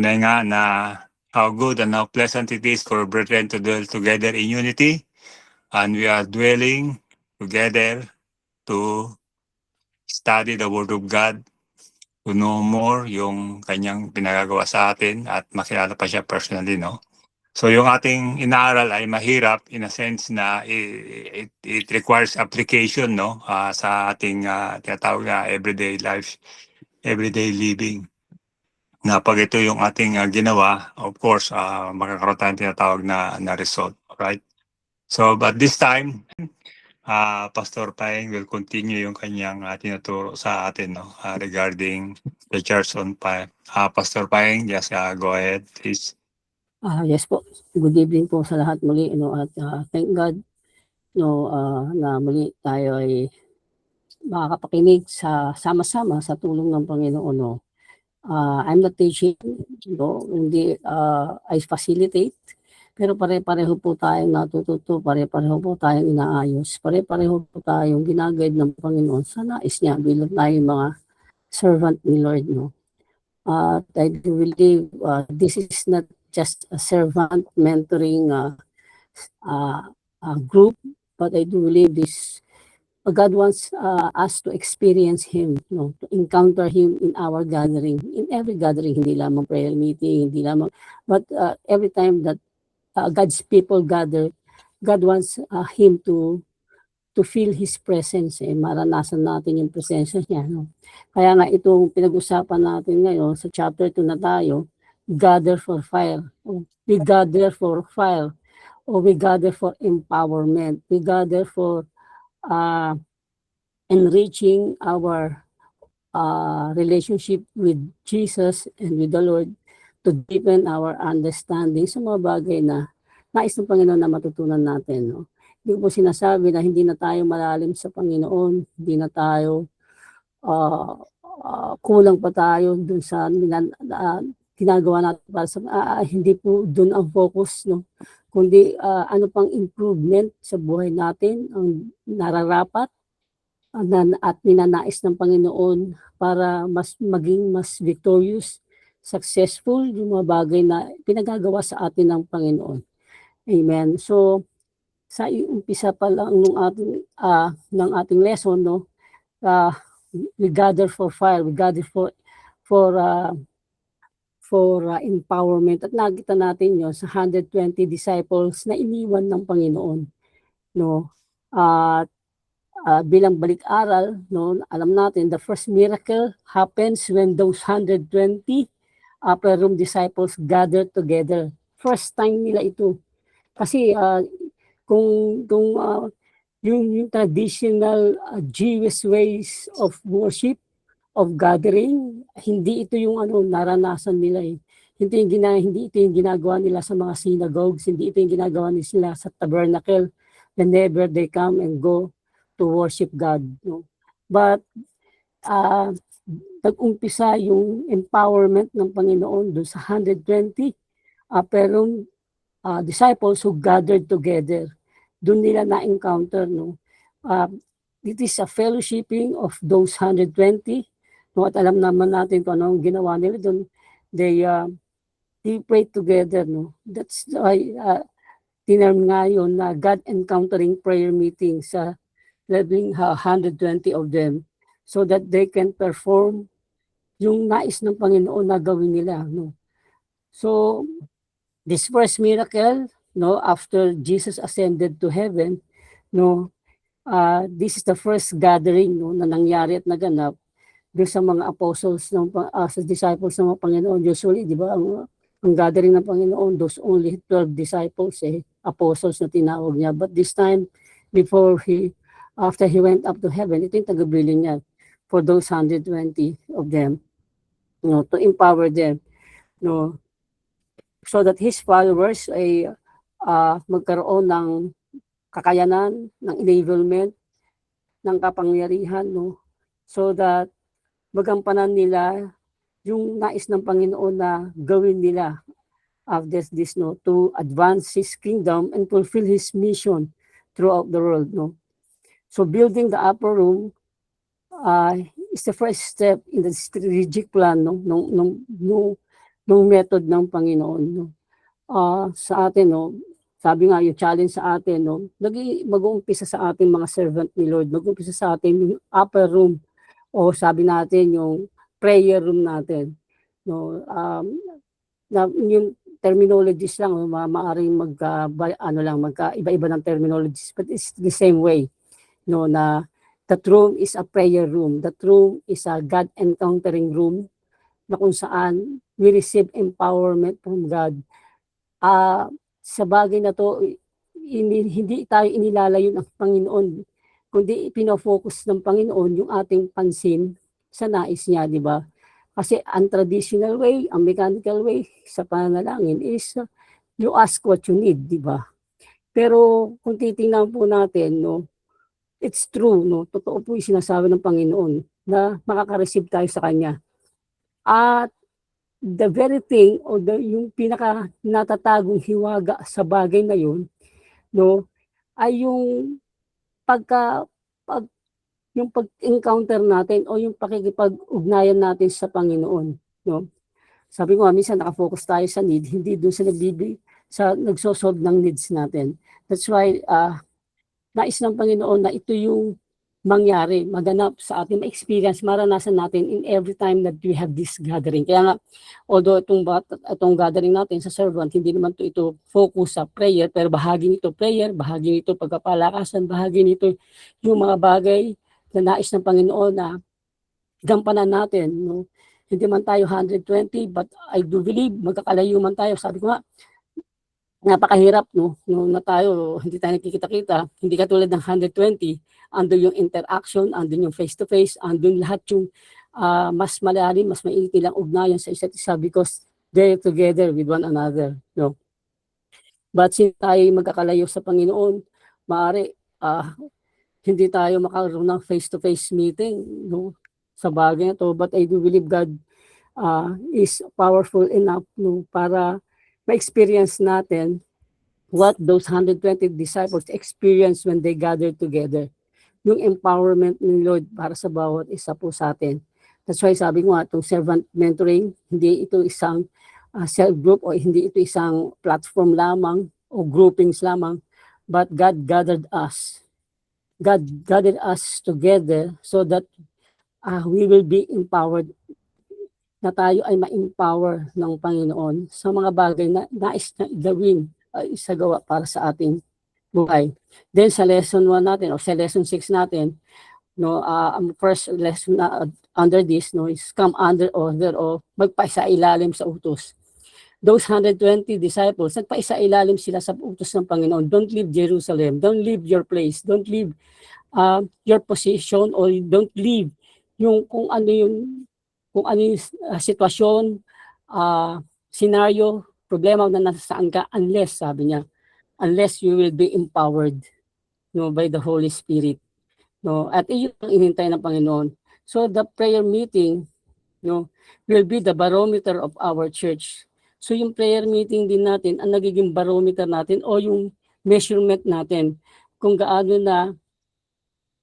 Tunay nga na how good and how pleasant it is for brethren to dwell together in unity, and we are dwelling together to study the Word of God, to know more yung kanyang pinagagawa sa atin at makilala pa siya personally, no? So yung ating inaaral ay mahirap in a sense na it requires application, no? Sa ating tinatawag na everyday life, everyday living. Na pag ito yung ating ginawa, of course, makakaroon tayong tinatawag na result, right? So, but this time, Pastor Paeng will continue yung kanyang tinuturo sa atin, no? Regarding the church on fire. Pastor Paeng, just go ahead, please. Yes po. Good evening po sa lahat muli, at thank God na muli tayo ay makakapakinig sa sama-sama sa tulong ng Panginoon. I'm not teaching, hindi I facilitate, pero pare-pareho po tayong natututo, pare-pareho po tayong inaayos, pare-pareho po tayong ginaguide ng Panginoon sa nais niya bilang tayong mga servant ni Lord. I do believe this is not just a servant mentoring group, but I do believe this God wants us to experience Him, to encounter Him in our gathering, in every gathering, hindi lamang prayer meeting, hindi lamang, but every time that God's people gather, God wants Him to feel His presence, maranasan natin yung presensya niya. Kaya nga itong pinag-usapan natin ngayon, sa chapter 2 na tayo, gather for fire. We gather for fire, or we gather for empowerment. We gather for enriching our relationship with Jesus and with the Lord, to deepen our understanding sa mga bagay na nais ng Panginoon na matutunan natin. Hindi po sinasabi na hindi na tayo malalim sa Panginoon, hindi na tayo kulang pa tayo dun sa ginagawa natin para sa hindi po dun ang focus, kundi ano pang improvement sa buhay natin ang nararapat at ninanais ng Panginoon para maging mas victorious, successful yung mga bagay na pinagagawa sa atin ng Panginoon. Amen. So sa umpisa pa lang ng ating lesson, we gather for fire, we gather for empowerment, at nakita natin yun sa 120 disciples na iniwan ng Panginoon. Bilang balik-aral, alam natin the first miracle happens when those 120 upper room disciples gathered together. First time nila ito. Kasi kung yung traditional Jewish ways of worship, of gathering, hindi ito yung naranasan nila. Hindi ito yung ginagawa nila sa mga synagogues, hindi ito yung ginagawa nila sa tabernacle whenever they come and go to worship God. But nag-umpisa yung empowerment ng Panginoon doon sa 120 pero disciples who gathered together. Doon nila na-encounter. It is a fellowshipping of those 120. At alam naman natin kung anong ginawa nila doon. They prayed together. That's why tinarm nga yun na God encountering prayer meeting sa leveling 120 of them, so that they can perform yung nais ng Panginoon na gawin nila. So this first miracle, after Jesus ascended to heaven, this is the first gathering na nangyari at naganap doon sa mga apostles sa disciples ng mga Panginoon. Usually, di ba, ang gathering ng Panginoon, those only 12 disciples, apostles na tinawag niya. But this time, after he went up to heaven, ito yung taga-brilliant niya for those 120 of them, to empower them, so that his followers ay magkaroon ng kakayanan, ng enablement, ng kapangyarihan, so that magampanan nila yung nais ng Panginoon na gawin nila after this, to advance His kingdom and fulfill His mission throughout the world. So building the upper room is the first step in the strategic plan nung ng method ng Panginoon, no? Sa atin, no, sabi nga yung challenge sa atin, no, mag-uumpisa sa ating mga servant ni Lord, mag-uumpisa sa atin yung upper room o sabi natin yung prayer room natin, no. Na yung terminologies lang, no, maaaring magkaiba-iba ng terminologies, but it's the same way, no, na that room is a prayer room, that room is a God encountering room na kung saan we receive empowerment from God. Sa bagay na 'to, hindi tayo inilalayo ng Panginoon, kundi ipino-focus ng Panginoon yung ating pansin sa nais niya, 'di ba? Kasi ang traditional way, ang mechanical way sa pananalangin is you ask what you need, 'di ba? Pero kung titingnan po natin, 'no, it's true, 'no, totoo po yung sinasabi ng Panginoon na makaka-receive tayo sa Kanya. At the very thing o yung pinaka natatagong hiwaga sa bagay na yun, 'no, ay yung pagka pag yung pag-encounter natin o yung pakikipag-ugnayan natin sa Panginoon, 'no. Sabi ko nga minsan naka-focus tayo sa need, hindi dun sa nagso-solve ng needs natin. That's why, nais ng Panginoon na ito yung mangyari, maganap sa ating ma-experience, maranasan natin in every time that we have this gathering. Kaya nga, although itong gathering natin sa servant, hindi naman ito focus sa prayer, pero bahagi nito prayer, bahagi nito pagpapalakasan, bahagi nito yung mga bagay na nais ng Panginoon na gampanan natin, no? Hindi man tayo 120, but I do believe magkakalayo man tayo. Sabi ko nga, napakahirap, no, na tayo hindi tayo nagkikita-kita, hindi katulad ng 120, andun yung interaction, andun yung face-to-face, andun lahat yung mas malalim, mas mainit nilang ugnayan sa isa't isa because they're together with one another, no. But since tayo magkakalayo sa Panginoon, maaari hindi tayo makaroon ng face-to-face meeting, no, sa bagay na to. But I do believe God is powerful enough, no, para ma-experience natin what those 120 disciples experienced when they gathered together. Yung empowerment ni Lord para sa bawat isa po sa atin. That's why sabi ko nga, itong servant mentoring, hindi ito isang self-group o hindi ito isang platform lamang o groupings lamang, but God gathered us. God gathered us together so that we will be empowered, na tayo ay ma-empower ng Panginoon sa mga bagay na nais na gawin, isagawa para sa ating buhay. Then sa lesson 1 natin o sa lesson 6 natin, no, ang first lesson na under this, no, is come under order o magpaisa-ilalim sa utos. Those 120 disciples, nagpaisa-ilalim sila sa utos ng Panginoon. Don't leave Jerusalem, don't leave your place, don't leave your position, or don't leave yung kung ano yung sitwasyon, scenario, problema na nasaan ka, unless, sabi niya, unless you will be empowered, no, by the Holy Spirit, no. At iyon ang inintay ng Panginoon. So the prayer meeting, no, will be the barometer of our church. So yung prayer meeting din natin ang nagiging barometer natin o yung measurement natin kung gaano na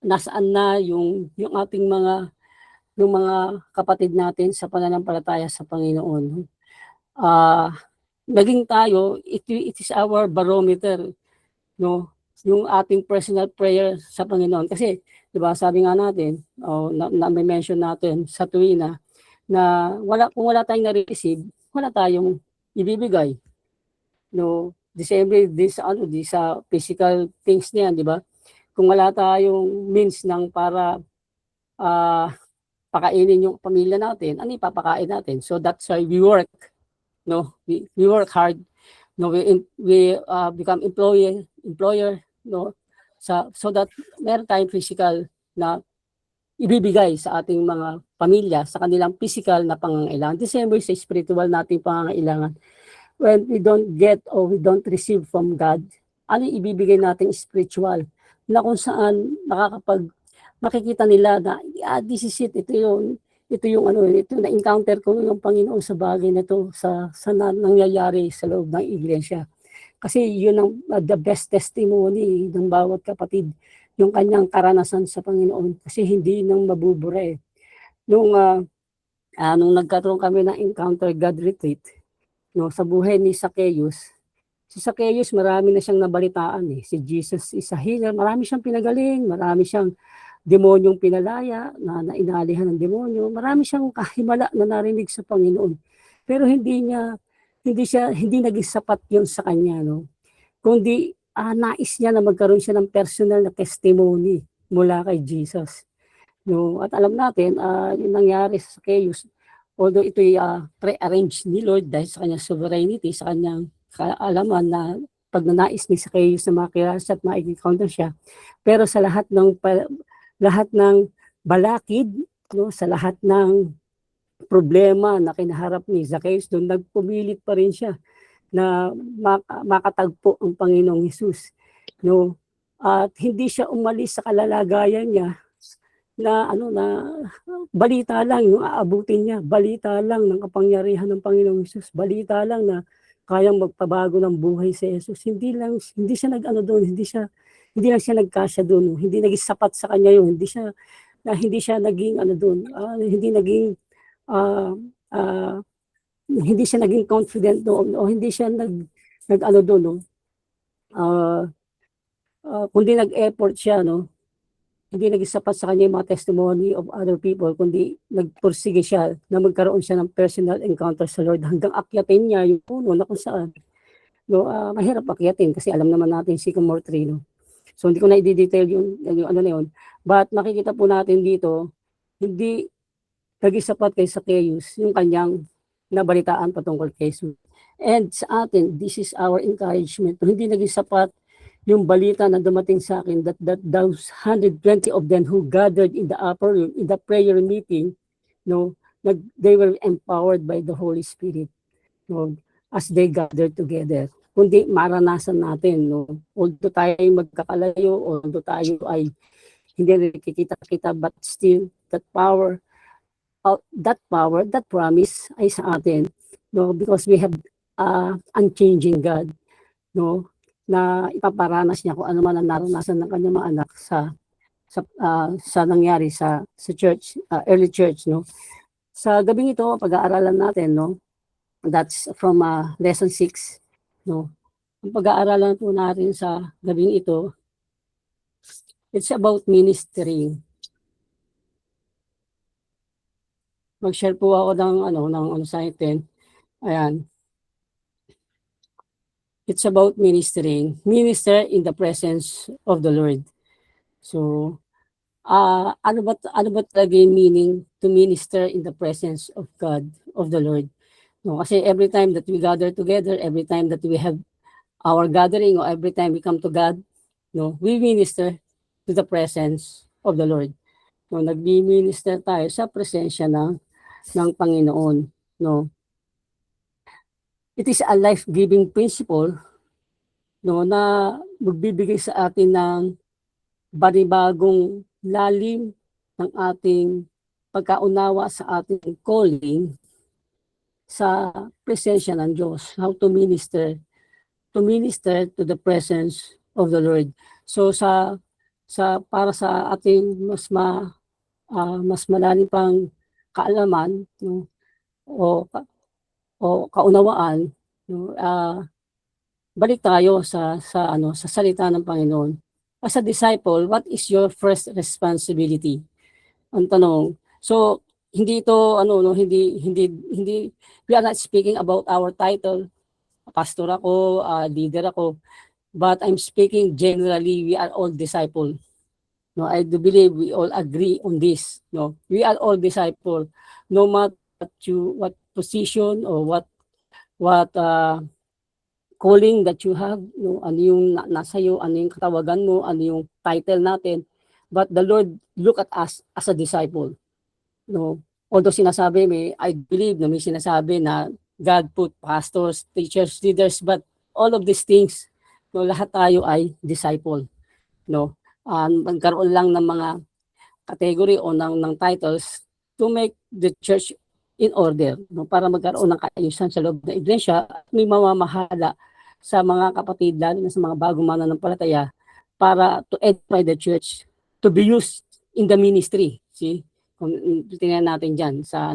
nasaan na yung ating mga kapatid natin sa pananampalataya sa Panginoon. Naging tayo, it is our barometer, no, yung ating personal prayer sa Panginoon. Kasi, di ba, sabi nga natin, may mention natin sa tuwina, na kung wala tayong na-receive, wala tayong ibibigay. No, the same way, sa physical things niyan, di ba? Kung wala tayong means ng para pakainin yung pamilya natin, ano ipapakain natin? So that's why we work, no? We work hard, no? We become employer, no? So that meron tayong physical na ibibigay sa ating mga pamilya sa kanilang physical na pangangailangan. The same way sa spiritual nating pangangailangan. When we don't get or we don't receive from God, ano ibibigay nating spiritual na kung saan makikita nila na this is it, ito na encounter ko yung Panginoon sa bagay na to, sa nangyayari sa loob ng iglesia. Kasi yun ang the best testimony ng bawat kapatid, yung kanyang karanasan sa Panginoon, kasi hindi nang mabubura eh. Nung nagkaroon kami ng Encounter God Retreat, no, sa buhay ni Zacchaeus. Si Zacchaeus, marami na siyang nabalitaan eh. Si Jesus is a healer, marami siyang pinagaling, marami siyang demonyong pinalaya, na inalihan ng demonyo, marami siyang kahimala na narinig sa Panginoon. Pero hindi naging sapat yun sa kanya, no? Kundi nais niya na magkaroon siya ng personal na testimony mula kay Jesus. No, at alam natin, yung nangyari sa Zacchaeus, although ito'y pre-arranged ni Lord dahil sa kanyang sovereignty, sa kanyang kaalaman na pagnanais ni Zacchaeus na makilala siya at ma-encounter siya. Pero sa lahat ng balakid, no, sa lahat ng problema na kinaharap ni Zacchaeus, doon nagpumilit pa rin siya na makatagpo ang Panginoong Hesus. No? At hindi siya umalis sa kalalagayan niya na balita lang yung aabutin niya, balita lang ng kapangyarihan ng Panginoong Hesus, balita lang na kayang magpabago ng buhay si Jesus. Hindi siya hindi lang siya nagkasya doon, hindi naging sapat sa kanya yun, hindi siya naging hindi siya naging confident doon o hindi siya doon, no? Kundi nag-effort siya, no? Hindi naging sapat sa kanya yung mga testimony of other people, kundi nagpursige siya na magkaroon siya ng personal encounter sa Lord hanggang akyatin niya yung puno na kung saan. No, mahirap akyatin kasi alam naman natin si Sycamore tree, no? So hindi ko na i-detail yung ano na yun. But makikita po natin dito, hindi naging sapat kay Zacchaeus yung kanyang nabalitaan patungkol kay Jesus. And sa atin, this is our encouragement. Hindi naging sapat yung balita na dumating sa akin that those 120 of them who gathered in the upper room, in the prayer meeting, no, they were empowered by the Holy Spirit, no, as they gathered together. Kundi maranasan natin, no, although tayo ay magkakalayo, although tayo ay hindi nakikita-kita, but still that promise ay sa atin, no, because we have unchanging God, no, na ipaparanas niya kung ano man ang naranasan ng kanyang mga anak sa nangyari sa church, early church, no. Sa gabing ito, pag-aaralan natin, no, that's from lesson 6, no. Ang pag-aaralan po natin sa gabing ito, it's about ministering. Mag-share po ako ng sa atin. Ayan. It's about ministering. Minister in the presence of the Lord. So, ano ba talaga yung meaning to minister in the presence of God, of the Lord? No, kasi every time that we gather together, every time that we have our gathering, or every time we come to God, no, we minister to the presence of the Lord. No, nagmi-minister tayo sa presensya ng Panginoon, no. It is a life-giving principle, no, na magbibigay sa atin ng banibagong lalim ng ating pagkaunawa sa ating calling sa presensya ng Diyos. How to minister to the presence of the Lord. So para sa ating mas malalim pang kaalaman, no, o kaunawaan, no, balik tayo sa salita ng Panginoon. As a disciple, what is your first responsibility? Ang tanong. So hindi ito hindi we are not speaking about our title. Pastor ako, leader ako, but I'm speaking generally. We are all disciple. No, I do believe we all agree on this. No, we are all disciple. No matter what position or what calling that you have, no, ano yung nasa iyo, ano yung katawagan mo, ano yung title natin, but the Lord look at us as a disciple. No, although I believe na may sinasabi na God put pastors, teachers, leaders, but all of these things, no, lahat tayo ay disciple. No, magkaroon lang ng mga category o ng titles to make the church in order, no, para magkaroon ng kaayusan sa loob ng iglesia at may mamamahala sa mga kapatid, lalo na sa mga bagong mananampalataya, para to edify the church, to be used in the ministry. See? Kung tingnan natin diyan sa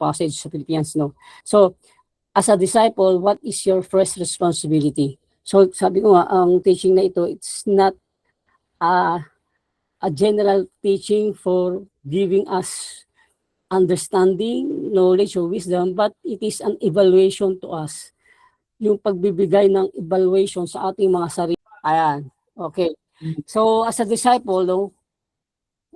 passage sa Philippians, no. So as a disciple, what is your first responsibility? So sabi ko nga, ang teaching na ito, it's not a general teaching for giving us understanding, knowledge, or wisdom, but it is an evaluation to us. Yung pagbibigay ng evaluation sa ating mga sarili. Ayan. Okay. So as a disciple, no,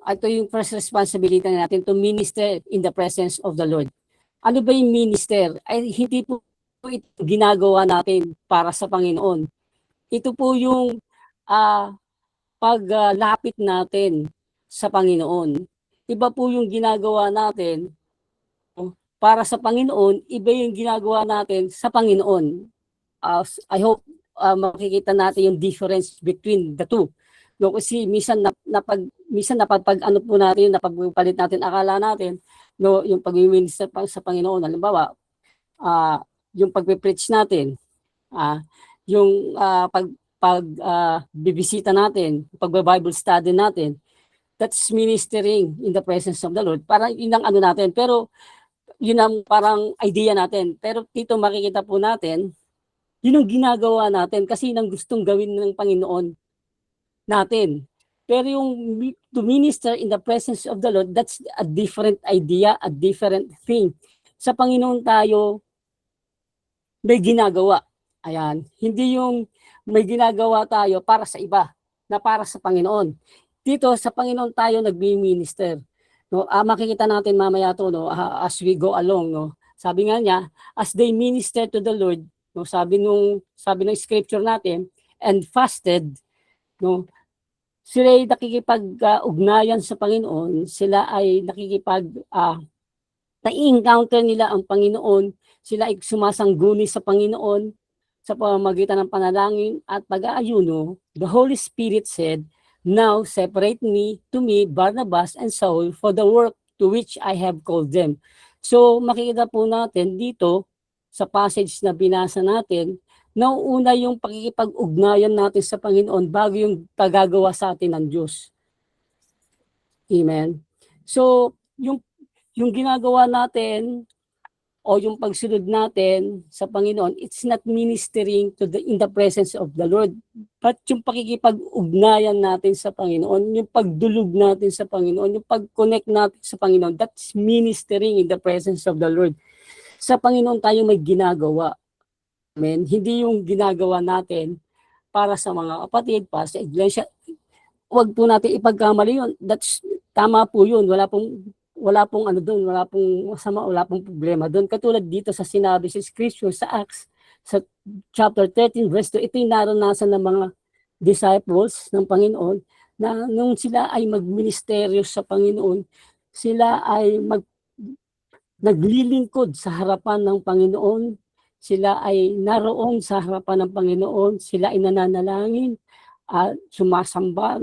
ito yung first responsibility natin to minister in the presence of the Lord. Ano ba yung minister? Ay hindi po ito ginagawa natin para sa Panginoon. Ito po yung paglapit natin sa Panginoon. Iba po yung ginagawa natin para sa Panginoon, iba yung ginagawa natin sa Panginoon. I hope makikita natin yung difference between the two. No, kasi minsan napapag ano po natin, napagpalit natin akala natin, no, yung pag-minister sa Panginoon, halimbawa, yung pagpe-preach natin, yung bibisita natin, pagbe-Bible study natin, that's ministering in the presence of the Lord. Parang yun ang ano natin, pero yun ang parang idea natin. Pero dito makikita po natin, yun ang ginagawa natin kasi yun ang gustong gawin ng Panginoon natin. Pero yung to minister in the presence of the Lord, that's a different idea, a different thing. Sa Panginoon tayo may ginagawa. Ayan. Hindi yung may ginagawa tayo para sa iba, na para sa Panginoon. Dito sa Panginoon tayo nagmi-minister. No, makikita natin mamaya to, no, as we go along, no. Sabi nga niya, as they minister to the Lord, no, sabi ng scripture natin, and fasted, no, sila ay nakikipag-ugnayan sa Panginoon, sila ay na-encounter nila ang Panginoon, sila ay sumasangguni sa Panginoon sa pamamagitan ng panalangin at pag-aayuno. The Holy Spirit said, "Now separate to me, Barnabas and Saul for the work to which I have called them." So makikita po natin dito sa passage na binasa natin, nauuna yung pakikipag-ugnayan natin sa Panginoon bago yung pagagawa sa atin ng Diyos. Amen. So, yung ginagawa natin o yung pagsunod natin sa Panginoon, it's not ministering in the presence of the Lord, but yung pakikipag-ugnayan natin sa Panginoon, yung pagdulog natin sa Panginoon, yung pag-connect natin sa Panginoon, that's ministering in the presence of the Lord. Sa Panginoon tayo may ginagawa. Amen. Hindi yung ginagawa natin para sa mga kapatid, para sa iglesia. Huwag po natin ipagkamali yun. That's tama po yun. Wala pong ano doon, wala pong masama, wala pong problema doon. Katulad dito sa sinabi sa Scripture sa Acts, sa chapter 13 verse 2, ito yung naranasan ng mga disciples ng Panginoon na nung sila ay magministeryo sa Panginoon, sila ay naglilingkod sa harapan ng Panginoon, sila ay naroon sa harapan ng Panginoon, sila ay nananalangin, sumasamba,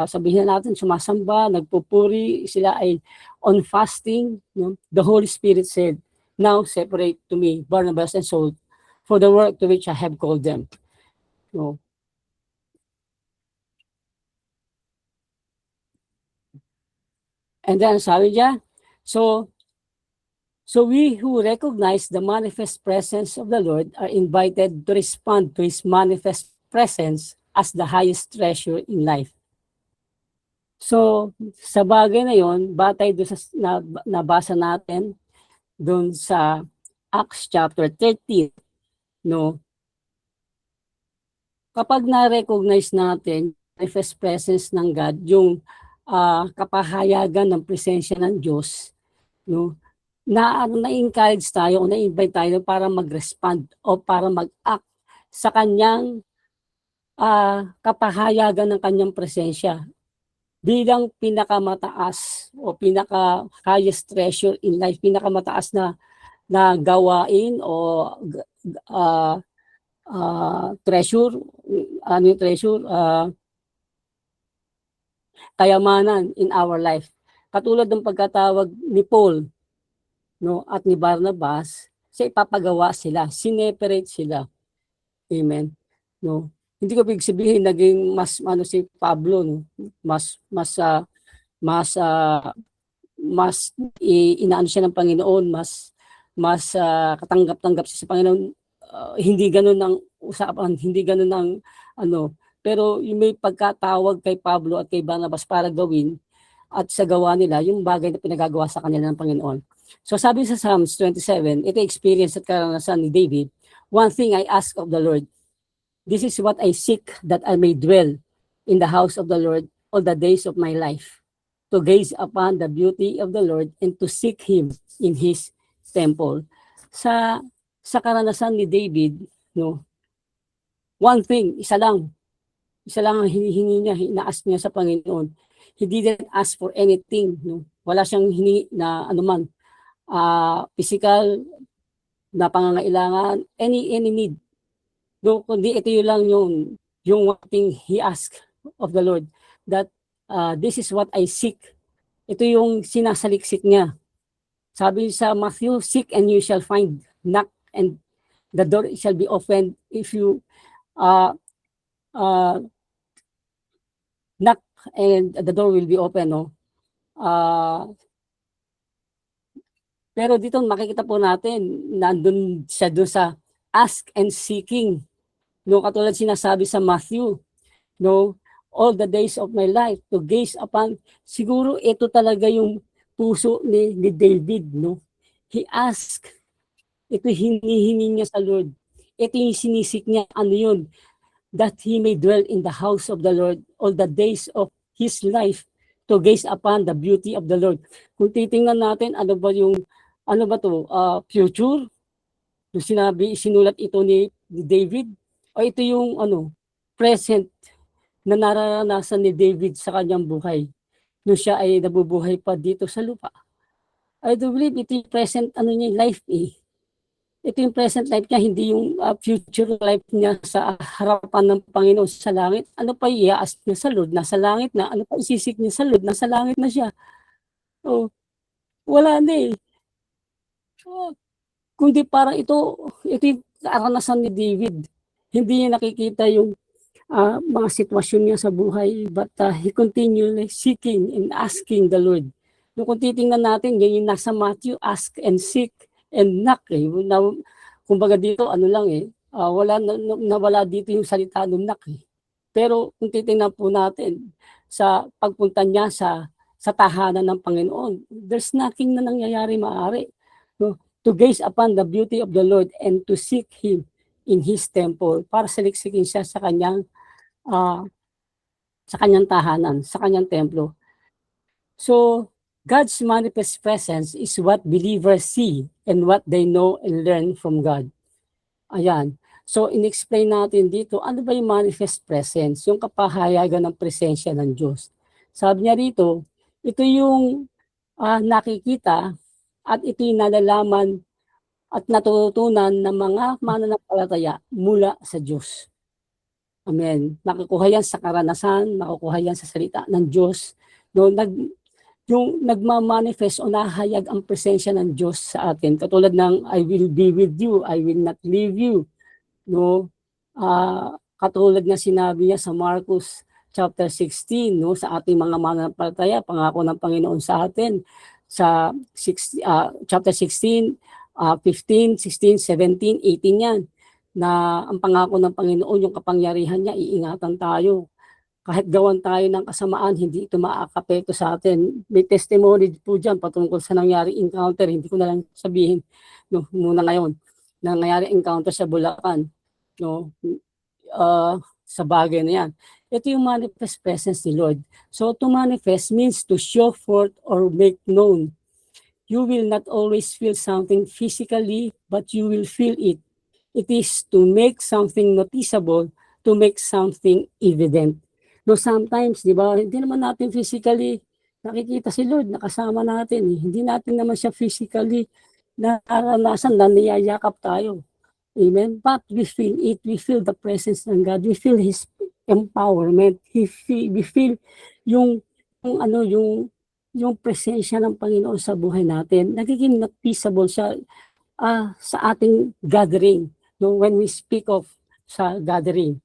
sabihin natin sumasamba, nagpupuri, sila ay on fasting. No? The Holy Spirit said, "Now separate to me Barnabas and Saul for the work to which I have called them." No? And then sabi niya, So we who recognize the manifest presence of the Lord are invited to respond to His manifest presence as the highest treasure in life. So sa bagay na yon, batay doon sa nabasa natin doon sa Acts chapter 13, no? Kapag na-recognize natin manifest presence ng God, yung kapahayagan ng presensya ng Diyos, no? Na-encourage tayo o na-invite tayo para mag-respond o para mag-act sa kanyang kapahayagan ng kanyang presensya bilang pinakamataas o pinaka-highest treasure in life, pinakamataas na gawain o treasure, ano yung treasure? Kayamanan in our life. Katulad ng pagkatawag ni Paul, no, at ni Barnabas, sa ipapagawa sila, sineperate sila. Amen. No. Hindi ko big sabihin naging mas si Pablo, no, mas inaano siya ng Panginoon, mas mas katanggap-tanggap siya sa Panginoon. Hindi gano'n ang usapan, hindi gano'n ang ano, pero yung may pagkatawag kay Pablo at kay Barnabas para gawin at sa gawa nila yung bagay na pinagagawa sa kanila ng Panginoon. So sabi sa Psalms 27, ito experience at karanasan ni David, one thing I ask of the Lord, this is what I seek, that I may dwell in the house of the Lord all the days of my life, to gaze upon the beauty of the Lord and to seek Him in His temple. Sa sa karanasan ni David, no, one thing, isa lang ang hinihingi niya, ina-ask niya sa Panginoon. He didn't ask for anything, no. Wala siyang hiningi na anuman, physical na pangangailangan, any need. No, kundi ito yun lang yung one thing he asked of the Lord, that this is what I seek. Ito yung sinasaliksik niya. Sabi sa Matthew, seek and you shall find, knock and the door shall be opened. If you uh, uh, knock and the door will be open, no? Pero dito makikita po natin, nandun siya doon sa ask and seeking. No, katulad sinasabi sa Matthew, no, all the days of my life to gaze upon. Siguro ito talaga yung puso ni David, no. He asked, ito hinihingi niya sa Lord. Ito yung sinisik niya, ano yun, that he may dwell in the house of the Lord all the days of his life, to gaze upon the beauty of the Lord. Kung titingnan natin, ano ba to, future, yung sinulat ito ni David, o ito yung present na nararanasan ni David sa kanyang buhay nung siya ay nabubuhay pa dito sa lupa. I do believe ito yung present niya, life eh. Ito yung present life niya, hindi yung future life niya sa harapan ng Panginoon sa langit. Ano pa i-ask niya sa Lord? Nasa langit na. Ano pa isisik niya sa Lord? Nasa langit na siya. Oh, wala na eh. Kundi parang ito yung karanasan ni David. Hindi niya nakikita yung mga sitwasyon niya sa buhay, but he continually seeking and asking the Lord. Kung titingnan natin, yan yung nasa Matthew, ask and seek and knock. Kumbaga dito, ano lang nawala dito yung salita ng knock eh. Pero kung titingnan po natin sa pagpunta niya sa tahanan ng Panginoon, there's nothing na nangyayari maaari. No? To gaze upon the beauty of the Lord and to seek Him in His temple, para saliksikin siya sa kanyang tahanan, sa kanyang templo. So, God's manifest presence is what believers see and what they know and learn from God. Ayan. So, in-explain natin dito, ano ba yung manifest presence? Yung kapahayagan ng presensya ng Diyos. Sabi niya rito, ito yung nakikita at ito yung nalalaman at natututunan ng mga mananampalataya mula sa Diyos. Amen. Nakukuha yan sa karanasan, nakukuha yan sa salita ng Diyos. No, yung nagmamanifest o nahayag ang presensya ng Diyos sa atin. Katulad ng I will be with you, I will not leave you. No? Katulad ng sinabi niya sa Marcos chapter 16, no, sa ating mga mananampalataya, pangako ng Panginoon sa atin sa chapter 16, 15, 16, 17, 18 yan, na ang pangako ng Panginoon, yung kapangyarihan niya, iingatan tayo. Kahit gawan tayo ng kasamaan, hindi ito maakapekto sa atin. May testimony po dyan patungkol sa nangyari encounter, hindi ko na lang sabihin muna ngayon, nangyari encounter sa Bulacan, sa bagay na yan. Ito yung manifest presence ni Lord. So to manifest means to show forth or make known. You will not always feel something physically, but you will feel it. It is to make something noticeable, to make something evident. No, sometimes, di ba, hindi naman natin physically nakikita si Lord, nakasama natin. Hindi natin naman siya physically naranasan na niyayakap tayo. Amen? But we feel it. We feel the presence ng God. We feel His empowerment. We feel yung yung presensya ng Panginoon sa buhay natin. Nagiging noticeable siya sa ating gathering, no, when we speak of sa gathering.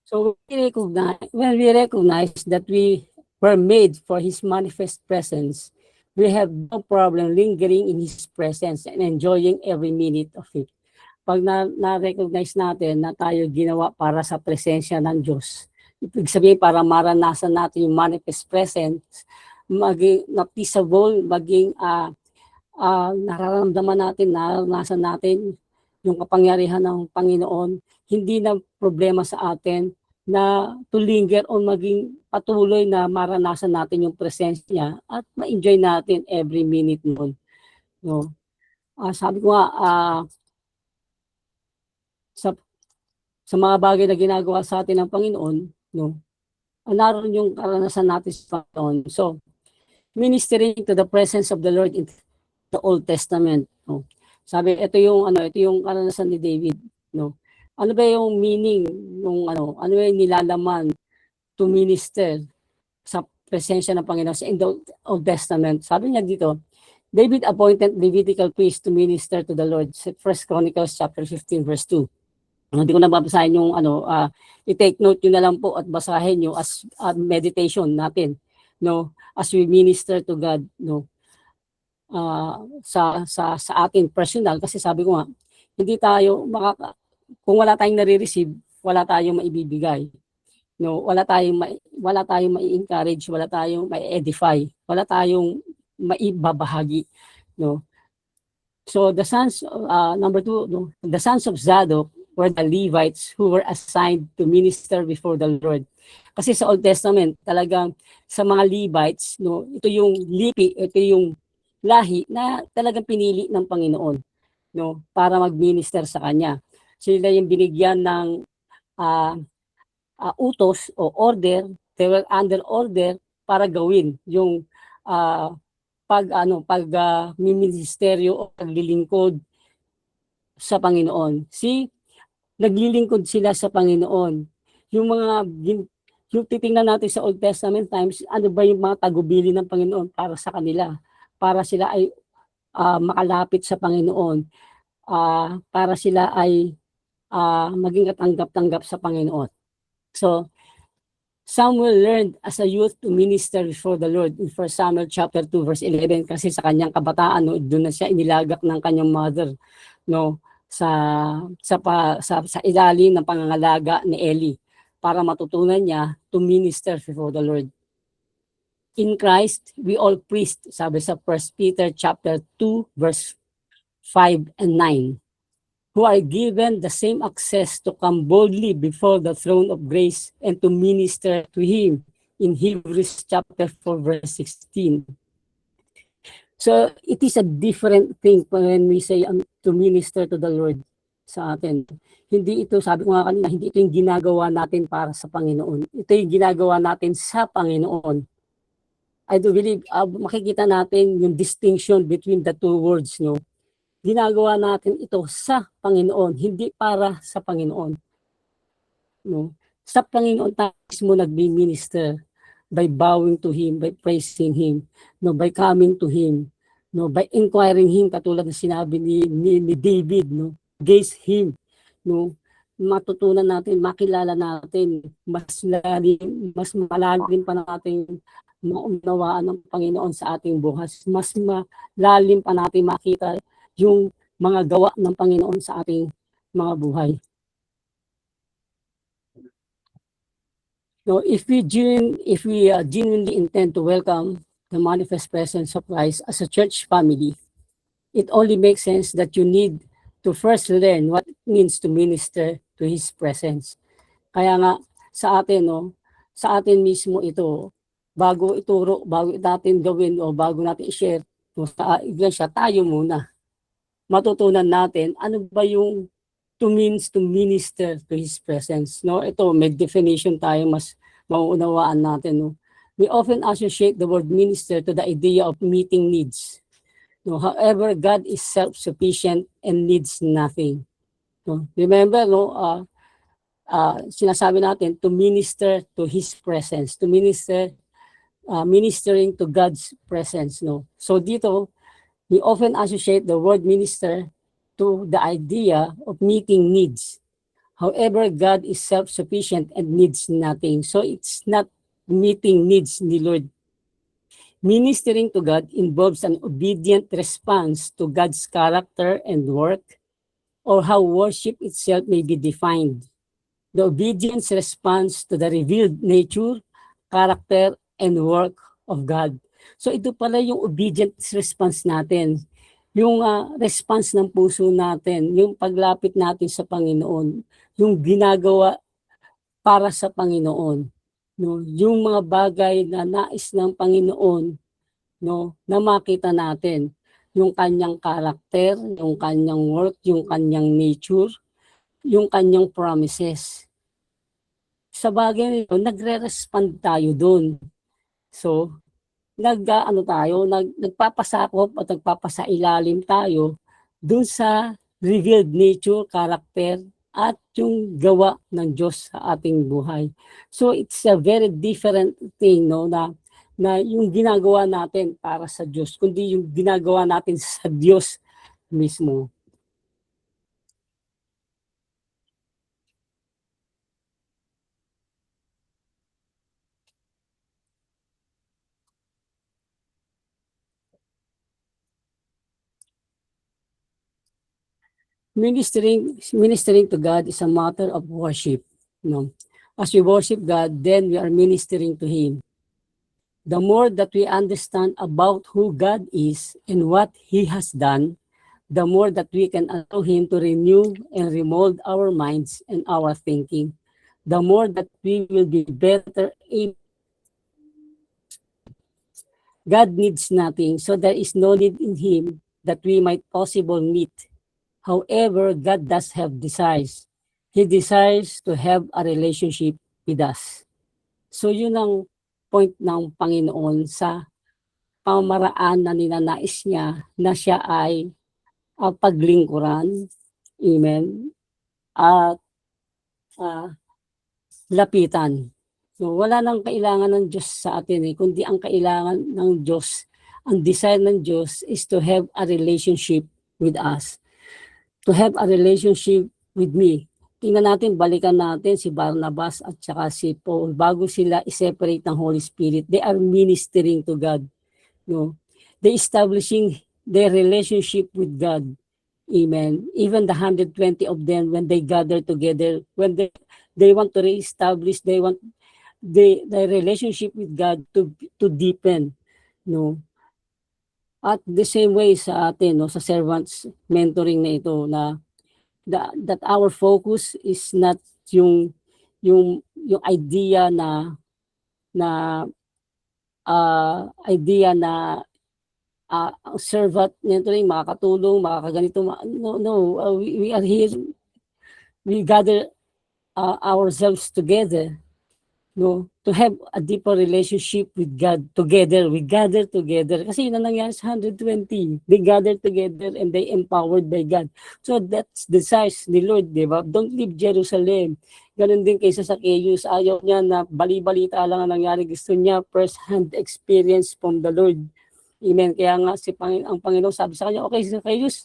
So when we recognize that we were made for His manifest presence, we have no problem lingering in His presence and enjoying every minute of it. Pag na-recognize natin na tayo ginawa para sa presensya ng Diyos, ibig sabihin para maranasan natin yung manifest presence, maging noticeable, maging naranasan natin yung kapangyarihan ng Panginoon, hindi na problema sa atin na to linger o maging patuloy na maranasan natin yung presensya niya at ma-enjoy natin every minute nun. No? Sabi ko nga, sa mga bagay na ginagawa sa atin ng Panginoon, no, naroon yung karanasan natin sa Panginoon. So, ministering to the presence of the Lord in the Old Testament. No? Sabi, ito yung karanasan ni David. No? Ano ba yung meaning ano ba yung nilalaman to minister sa presensya ng Panginoon in the Old Testament? Sabi niya dito, David appointed Levitical priest to minister to the Lord. 1 Chronicles chapter 15 verse 2. Hindi ko na babasahin yung i-take note nyo na lang po at basahin nyo as meditation natin, no, as we minister to God, no, sa atin personal, kasi sabi ko nga, hindi tayo kung wala tayong nare-receive, wala tayong maibibigay, no, wala tayong mai-encourage, wala tayong mai-edify, wala tayong maibabahagi, no. So the sons, number 2, no, the sons of Zadok were the Levites who were assigned to minister before the Lord. Kasi sa Old Testament, talagang sa mga Levites, no, ito yung lahi na talagang pinili ng Panginoon, no, para mag-minister sa kanya. Sila yung binigyan ng utos o order, they were under order para gawin yung ministeryo o paglilingkod sa Panginoon. Naglilingkod sila sa Panginoon. Yung titingnan natin sa Old Testament times, ano ba yung mga tagubili ng Panginoon para sa kanila? Para sila ay makalapit sa Panginoon. Para sila ay maging katanggap-tanggap sa Panginoon. So, Samuel learned as a youth to minister before the Lord in 1 Samuel chapter 2 verse 11 kasi sa kanyang kabataan, no, doon na siya inilagak ng kanyang mother, no, sa ilalim ng pangangalaga ni Eli para matutunan niya to minister before the Lord. In Christ, we all priests, sabi sa 1 Peter chapter 2 verse 5 and 9, who are given the same access to come boldly before the throne of grace and to minister to Him in Hebrews chapter 4 verse 16. So, it is a different thing when we say to minister to the Lord sa atin. Hindi ito, sabi ko nga kanina, hindi ito yung ginagawa natin para sa Panginoon. Ito yung ginagawa natin sa Panginoon. I do believe, makikita natin yung distinction between the two words, no? Ginagawa natin ito sa Panginoon, hindi para sa Panginoon. No? Sa Panginoon tayo mismo nagbi-minister by bowing to Him, by praising Him, no, by coming to Him, no, by inquiring Him, katulad ng sinabi ni David, no, gaze Him, no, matutunan natin, makilala natin, mas malalim pa natin maunawaan ng Panginoon sa ating buhay, mas malalim pa natin makita yung mga gawa ng Panginoon sa ating mga buhay. So if we genuinely intend to welcome the manifest presence of Christ as a church family, it only makes sense that you need to first learn what it means to minister to His presence. Kaya nga sa atin mismo ito, bago ituro, bago natin gawin o bago natin i-share sa iglesia, tayo muna. Matutunan natin ano ba yung means to minister to His presence. No, ito may definition tayo mas mauunawaan natin. No, we often associate the word minister to the idea of meeting needs. No, however, God is self-sufficient and needs nothing. No, remember, no, sinasabi natin to minister to His presence, to ministering to God's presence. No, so dito we often associate the word minister to the idea of meeting needs. However, God is self-sufficient and needs nothing. So it's not meeting needs ni Lord. Ministering to God involves an obedient response to God's character and work, or how worship itself may be defined. The obedience response to the revealed nature, character, and work of God. So ito pala yung obedience response natin. Yung response ng puso natin, yung paglapit natin sa Panginoon, yung ginagawa para sa Panginoon. No? Yung mga bagay na nais ng Panginoon, no, na makita natin. Yung kanyang karakter, yung kanyang work, yung kanyang nature, yung kanyang promises. Sa bagay nito, nagre-respond tayo doon. So, nagpapasakop at nagpapasailalim tayo doon sa revealed nature, character, at yung gawa ng Diyos sa ating buhay. So, it's a very different thing, no, na yung ginagawa natin para sa Diyos, kundi yung ginagawa natin sa Diyos mismo. Ministering to God is a matter of worship. No? As we worship God, then we are ministering to Him. The more that we understand about who God is and what He has done, the more that we can allow Him to renew and remold our minds and our thinking. The more that we will be better able. God needs nothing, so there is no need in Him that we might possibly meet. However, God does have desires. He desires to have a relationship with us. So yun ang point ng Panginoon sa pamaraan na ninanais niya na siya ay paglingkuran, amen, at lapitan. So wala nang kailangan ng Diyos sa atin kundi ang kailangan ng Diyos, ang desire ng Diyos is to have a relationship with us. To have a relationship with me. Tingnan natin, balikan natin si Barnabas at saka si Paul. Bago sila i-separate ng Holy Spirit, they are ministering to God. No? They establishing their relationship with God. Amen. Even the 120 of them, when they gather together, when they want to reestablish, they want the relationship with God to deepen. No? At the same way sa atin, no, sa servants mentoring na ito, na that our focus is not yung idea na idea na servant mentoring, makakatulong, makakaganito. No, we are here, we gather ourselves together, no, to have a deeper relationship with God together. We gather together. Kasi yun ang nangyari sa 120. They gather together and they empowered by God. So that's the size ni Lord, di ba? Don't leave Jerusalem. Ganun din kay Zacchaeus. Ayaw niya na bali-balita lang ang nangyari. Gusto niya first-hand experience from the Lord. Amen. Kaya nga ang Panginoon sabi sa kanya, okay, Zacchaeus,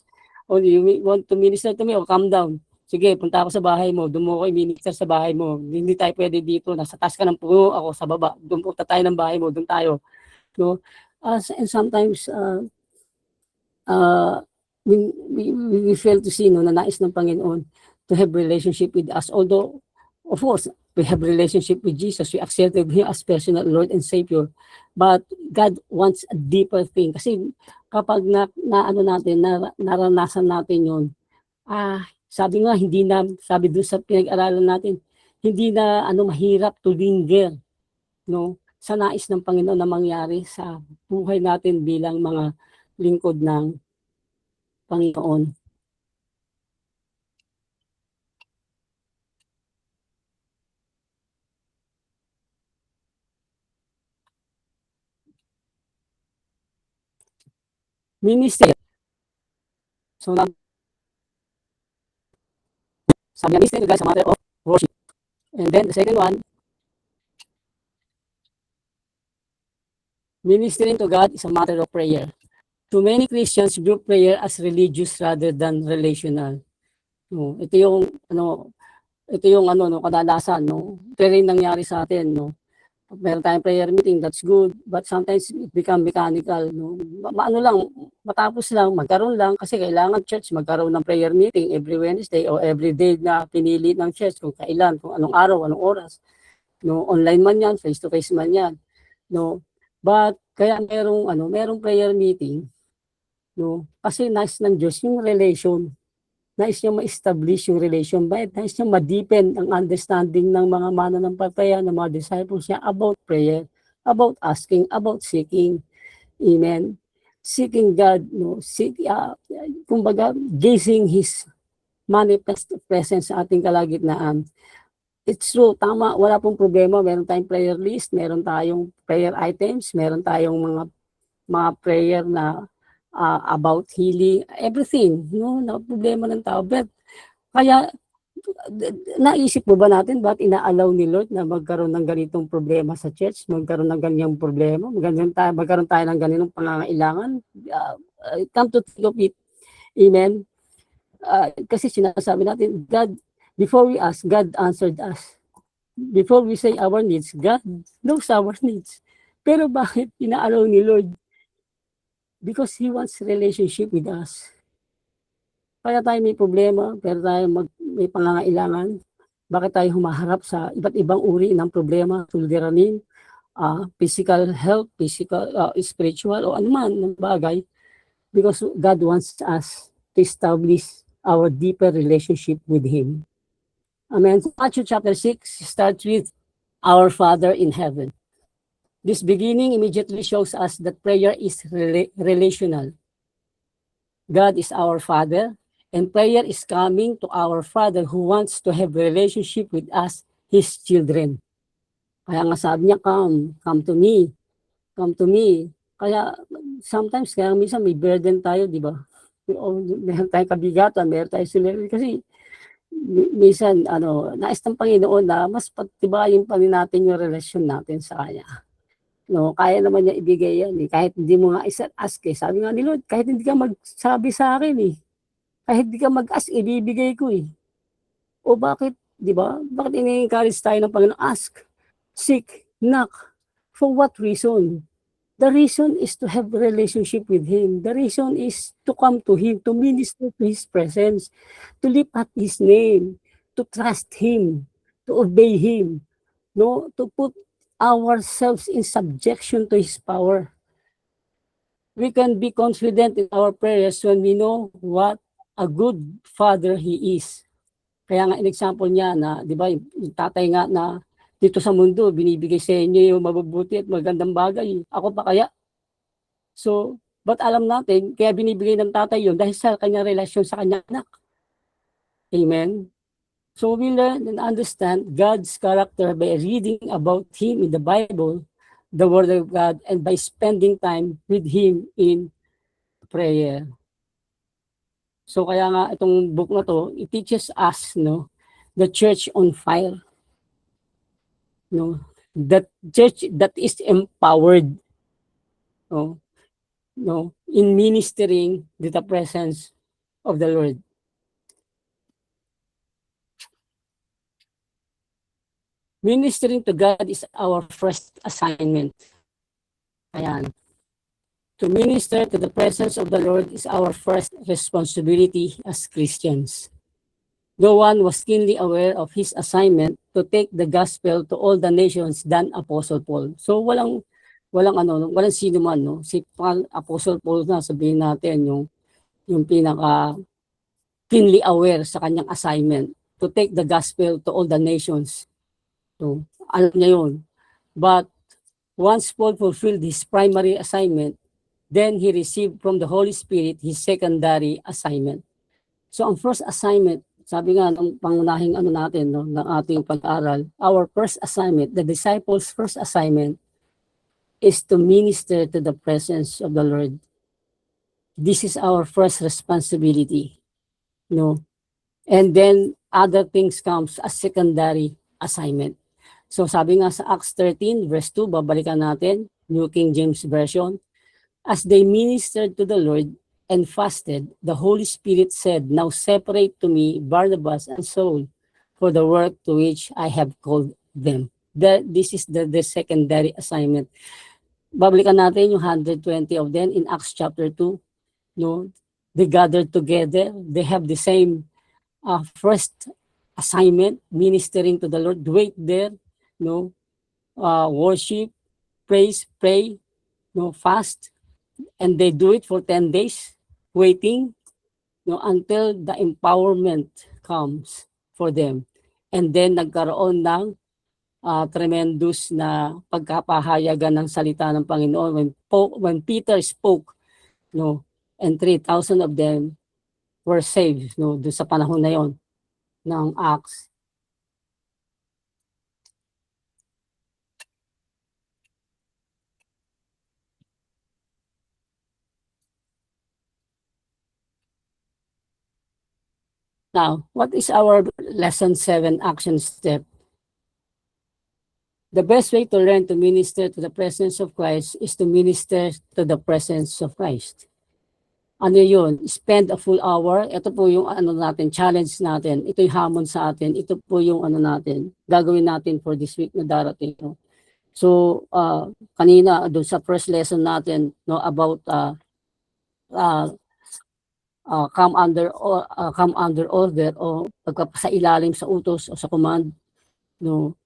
you want to minister to me? O calm down. Sige, punta ako sa bahay mo, doon mo ako i-minister sa bahay mo. Hindi tayo pwede dito, nasa taas ka ng puno, ako sa baba. Doon punta tayo ng bahay mo, doon tayo. No? And sometimes, we fail to see, no, na nais ng Panginoon to have relationship with us. Although, of course, we have relationship with Jesus. We accepted Him as personal Lord and Savior. But God wants a deeper thing. Kasi kapag naranasan natin yun, sabi nga, sabi doon sa pinag-aralan natin, hindi na mahirap to linger, no, sa nais ng Panginoon na mangyari sa buhay natin bilang mga lingkod ng Panginoon. Ministry. So, sabi niya, ministry, guys, a matter of worship. And then, the second one, ministering to God is a matter of prayer. Too many Christians view prayer as religious rather than relational. No, ito yung ito yung ano, no, kadalasan, no, ito rin nangyari sa atin, no. Meron tayong prayer meeting, that's good, but sometimes it become mechanical, no. Ano lang, matapos lang, magkaroon lang, kasi kailangan church magkaroon ng prayer meeting every Wednesday o every day na pinili ng church kung kailan, kung anong araw, anong oras. No, online man yan, face to face man yan, no. But kaya merong prayer meeting, no, kasi nice ng Diyos yung relation. Nais niya ma-establish yung relation, but nais niya ma-deepen ang understanding ng mga mananampalataya, ng mga disciples niya about prayer, about asking, about seeking. Amen. Seeking God, no, kumbaga, gazing His manifest presence sa ating kalagitnaan. It's true, tama, wala pong problema, meron tayong prayer list, meron tayong prayer items, meron tayong mga prayer na about healing, everything, no, na problema ng tao. But kaya naisip mo ba natin bakit ina-allow ni Lord na magkaroon ng ganitong problema sa church, magkaroon ng ganyang problema, magkaroon tayo ng ganitong pangangailangan? Come to think of it, amen. Kasi sinasabi natin, God, before we ask, God answered us. Before we say our needs, God knows our needs. Pero bakit ina-allow ni Lord? Because He wants relationship with us. Kaya tayo may problema, pero tayo may pangangailangan. Bakit tayo humaharap sa iba't ibang uri ng problema, suliranin, physical health, spiritual, o anuman ng bagay? Because God wants us to establish our deeper relationship with Him. Amen. Matthew chapter 6 starts with our Father in heaven. This beginning immediately shows us that prayer is relational. God is our Father, and prayer is coming to our Father who wants to have a relationship with us, His children. Kaya nga sabi niya, come to me, come to me. Kaya sometimes, kaya minsan may burden tayo, di ba? Meron tayong kabigatan, meron tayong suliranin. Kasi minsan, nais ng Panginoon na mas pagtibayin pa rin natin yung relasyon natin sa Kanya. No, kaya naman niya ibigay yan eh. Kahit hindi mo nga ask eh. Sabi nga ni Lord, kahit hindi ka magsabi sa akin eh. Kahit hindi ka mag-ask, ibibigay ko eh. O bakit, di ba? Bakit ini-encourage tayo ng Panginoon? Ask, seek, knock. For what reason? The reason is to have a relationship with Him. The reason is to come to Him, to minister to His presence, to lift up His name, to trust Him, to obey Him, no, to put ourselves in subjection to His power. We can be confident in our prayers when we know what a good Father He is. Kaya nga, in example niya na, di ba, yung tatay nga na dito sa mundo, binibigay sa inyo yung mabubuti at magandang bagay. Ako pa kaya? So, but alam natin, kaya binibigay ng tatay yun dahil sa kanyang relasyon sa kanyang anak. Amen? So we learn and understand God's character by reading about Him in the Bible, the Word of God, and by spending time with Him in prayer. So kaya nga itong book na to, it teaches us, no, the church on fire. No, that church that is empowered, no, in ministering to the presence of the Lord. Ministering to God is our first assignment. Ayan. To minister to the presence of the Lord is our first responsibility as Christians. No one was keenly aware of his assignment to take the gospel to all the nations than Apostle Paul. So walang sino man, no? Si Apostle Paul na, sabihin natin yung pinaka keenly aware sa kanyang assignment to take the gospel to all the nations. So alam niya yun. But once Paul fulfilled his primary assignment, then he received from the Holy Spirit his secondary assignment. So ang first assignment, sabi nga ng pangunahing natin, no, ng ating pag-aaral, our first assignment, the disciples' first assignment is to minister to the presence of the Lord. This is our first responsibility, no. And then other things comes as secondary assignment. So sabi nga sa Acts 13 verse 2, babalikan natin, New King James Version, as they ministered to the Lord and fasted, the Holy Spirit said, now separate to me Barnabas and Saul for the work to which I have called them. This is the secondary assignment. Babalikan natin yung 120 of them in Acts chapter 2. No, they gathered together. They have the same first assignment, ministering to the Lord. Wait there, no, worship, praise, pray, no, fast, and they do it for 10 days, waiting, no, until the empowerment comes for them. And then nagkaroon ng tremendous na pagkapahayagan ng salita ng Panginoon when Peter spoke, no, and 3,000 of them were saved, no, doon sa panahon na yon ng Acts. Now, what is our lesson 7 action step? The best way to learn to minister to the presence of Christ is to minister to the presence of Christ. Ano yun? Spend a full hour. Ito po yung ano natin, challenge natin. Ito yung hamon sa atin. Ito po yung ano natin, gagawin natin for this week na darating. No? So, kanina, doon sa first lesson natin, no, about come under order o pagkapasa ilalim sa utos o sa command, no,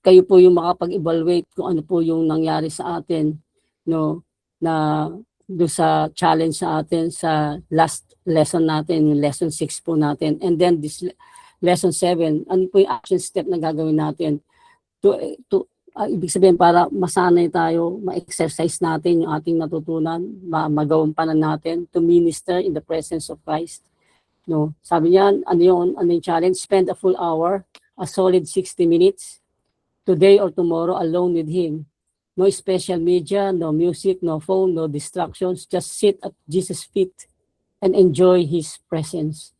kayo po yung makapag-evaluate kung ano po yung nangyari sa atin, no, na do sa challenge sa atin sa last lesson natin, lesson 6 po natin, and then this lesson 7, ano po yung action step na gagawin natin to ibig sabihin para masanay tayo, ma-exercise natin yung ating natutunan, magawampanan natin to minister in the presence of Christ. No, sabi niyan, ano yung challenge? Spend a full hour, a solid 60 minutes, today or tomorrow alone with Him. No special media, no music, no phone, no distractions. Just sit at Jesus' feet and enjoy His presence.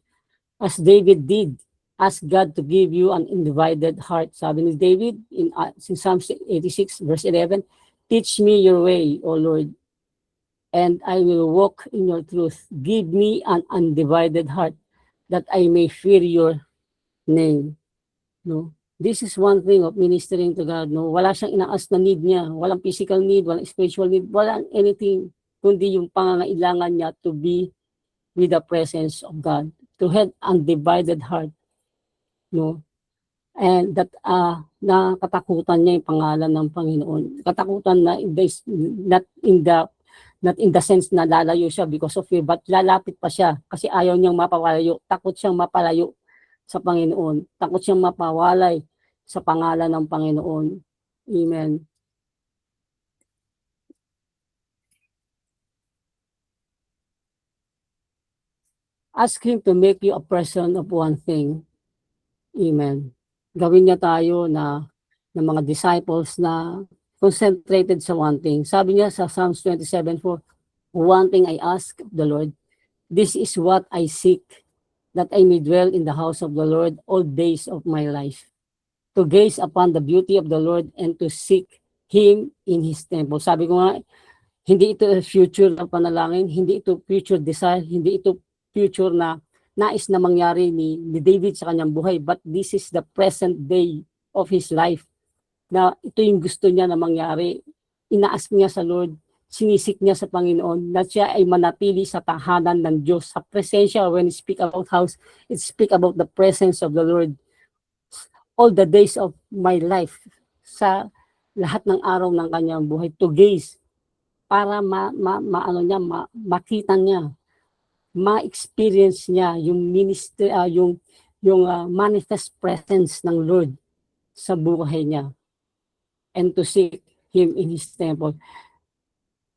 As David did, ask God to give you an undivided heart. Sabi ni David in Psalm 86 verse 11, teach me your way, O Lord, and I will walk in your truth. Give me an undivided heart that I may fear your name. No? This is one thing of ministering to God. No? Wala siyang inaas na need niya. Walang physical need, walang spiritual need, walang anything, kundi yung pangangailangan niya to be with the presence of God, to have undivided heart. No? And that na katakutan niya yung pangalan ng Panginoon. Katakutan na not in the sense na lalayo siya because of fear, but lalapit pa siya kasi ayaw niyang mapawalayo. Takot siyang mapalayo sa Panginoon. Takot siyang mapawalay sa pangalan ng Panginoon. Amen. Ask Him to make you a person of one thing. Amen. Gawin niya tayo na mga disciples na concentrated sa one thing. Sabi niya sa Psalms 27:4, one thing I ask of the Lord, this is what I seek, that I may dwell in the house of the Lord all days of my life, to gaze upon the beauty of the Lord and to seek Him in His temple. Sabi ko nga, hindi ito future na panalangin, hindi ito future desire, hindi ito future na nais na mangyari ni David sa kanyang buhay, but this is the present day of his life, na ito yung gusto niya na mangyari. Inaas niya sa Lord, sinisik niya sa Panginoon, na siya ay manatili sa tahanan ng Diyos, sa presensya. When it speak about house, it speak about the presence of the Lord. All the days of my life, sa lahat ng araw ng kanyang buhay, to gaze, para makita niya, ma-experience niya yung ministry, yung manifest presence ng Lord sa buhay niya, and to seek Him in His temple.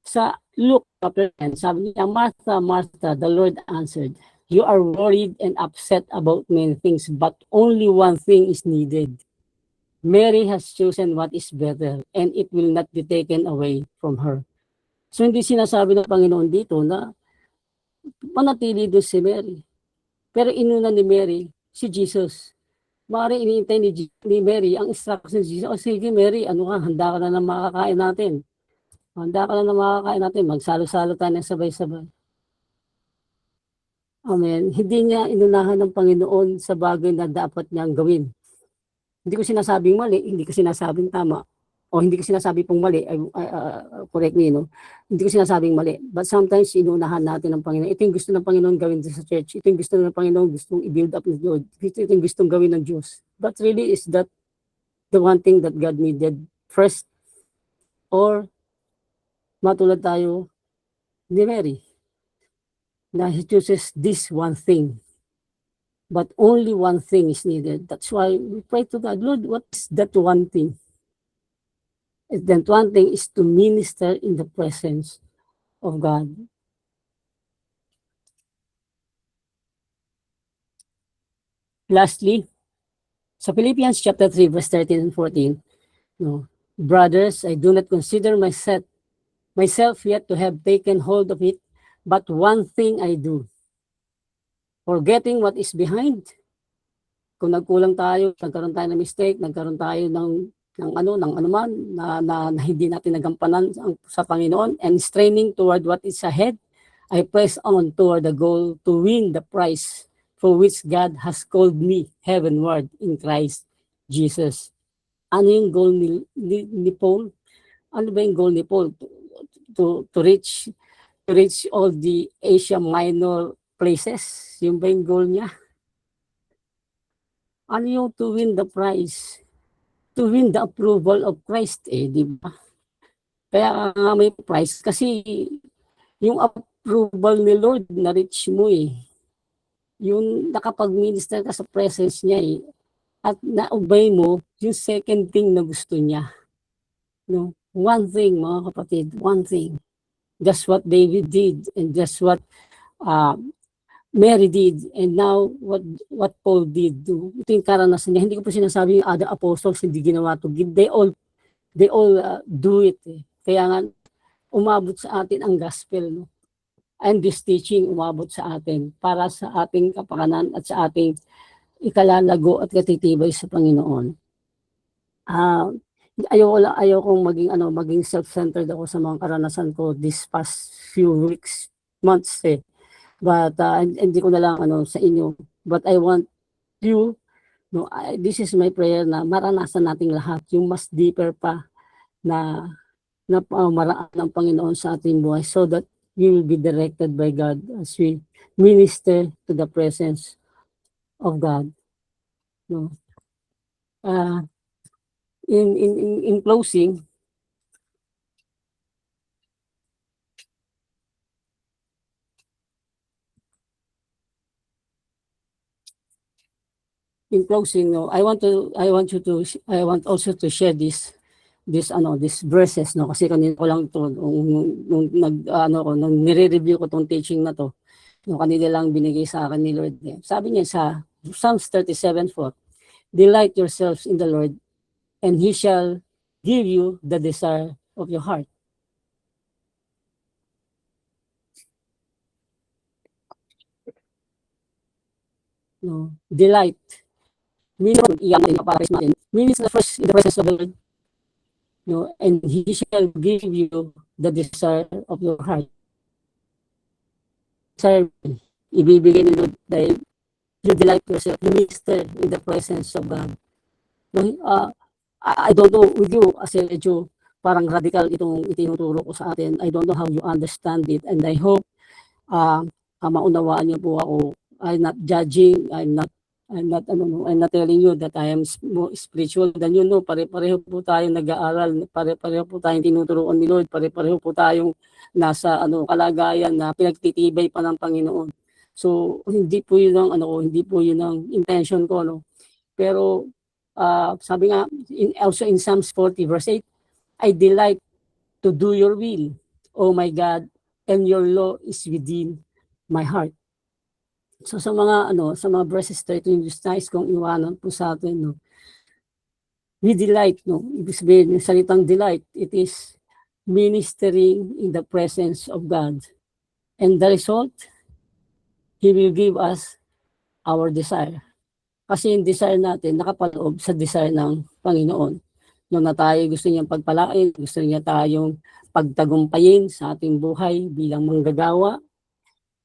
Sa Luke chapter 10, sabi niya, Martha, Martha, the Lord answered, you are worried and upset about many things, but only one thing is needed. Mary has chosen what is better, and it will not be taken away from her. So hindi sinasabi ng Panginoon dito na manatili doon si Mary. Pero inuna ni Mary si Jesus. Maaari iniintay ni Mary ang instructions ni Jesus. O sige Mary, ano ka, handa ka na ng makakain natin. Handa ka na ng makakain natin. Magsalo-salo tayo ng sabay-sabay. Amen. Hindi niya inunahan ng Panginoon sa bagay na dapat niyang gawin. Hindi ko sinasabing mali, hindi ko sinasabing tama, o hindi ko sinasabi pong mali, correct me, no? Hindi ko sinasabing mali. But sometimes, inuunahan natin ng Panginoon. Ito yung gusto ng Panginoon gawin sa church. Ito yung gusto ng Panginoon, gustong i-build up ng Lord. Ito yung gustong gawin ng Diyos. But really, is that the one thing that God needed first? Or, matulad tayo ni Mary, na He chooses this one thing. But only one thing is needed. That's why we pray to God, Lord, what is that one thing? And that one thing is to minister in the presence of God. Lastly, sa Philippians chapter 3, verse 13 and 14, no, brothers, I do not consider myself yet to have taken hold of it, but one thing I do, forgetting what is behind. Kung nagkulang tayo, nagkaroon tayo ng mistake, nagkaroon tayo ng anuman na hindi natin nagampanan sa Panginoon, and straining toward what is ahead, I press on toward the goal to win the prize for which God has called me heavenward in Christ Jesus. Ano yung goal ni Paul? Ano ba yung goal ni Paul? To reach all the Asia Minor places? Yung ba yung goal niya? Ano yung to win the prize? To win the approval of Christ, di ba? Kaya nga may prize kasi yung approval ni Lord na-reach mo yung nakapag-minister ka sa presence niya at na-obey mo yung second thing na gusto niya. No? One thing, mga kapatid, one thing. Just what David did and just what Mary did, and now what Paul did. Ito yung karanasan niya. Hindi ko po sinasabi yung other apostles hindi ginawa to. They all do it. Kaya nga umabot sa atin ang gospel, no? And this teaching umabot sa atin para sa ating kapakanan at sa ating ikalalago at katitibay sa Panginoon. Ayokong maging self-centered ako sa mga karanasan ko this past few weeks, months But hindi ko na lang sa inyo. But I want you, no, this is my prayer na maranasan nating lahat yung mas deeper pa na maraan ng Panginoon sa ating buhay so that we will be directed by God as we minister to the presence of God. No. In closing, no, I want also to share this verses, no, kasi kanina ko lang to nung nire-review ko tong teaching na to, no, kanina lang binigay sa akin ni Lord. Sabi niya sa Psalms 37:4, delight yourselves in the Lord and He shall give you the desire of your heart. No, delight means the first in the presence of the Lord, no, and He shall give you the desire of your heart. Desire, ibibigay ni Lord dahil you delight yourself, you minister in the presence of God. No, I don't know with you, as medyo parang radical itong itinuturo ko sa atin. I don't know how you understand it, and I hope maunawaan niyo po ako. I'm not judging, I'm not telling you that I am more spiritual than you. No, pare-pareho po tayong nag-aaral, pare-pareho po tayong tinuturuan ni Lord, pare-pareho po tayong nasa kalagayan na pinagtitibay pa ng Panginoon. So hindi po yun ang intention ko, no. Pero sabi nga also in Psalms 40 verse 8, I delight to do your will, oh my God, and your law is within my heart. So sa mga verses 13, nais kong iwanan po sa atin, no. We delight, no. Ibig sabihin ng salitang delight, it is ministering in the presence of God. And the result, He will give us our desire. Kasi yung desire natin nakapaloob sa desire ng Panginoon. No, na tayo gusto niyang pagpalain, gusto niya tayong pagtagumpayin sa ating buhay bilang manggagawa.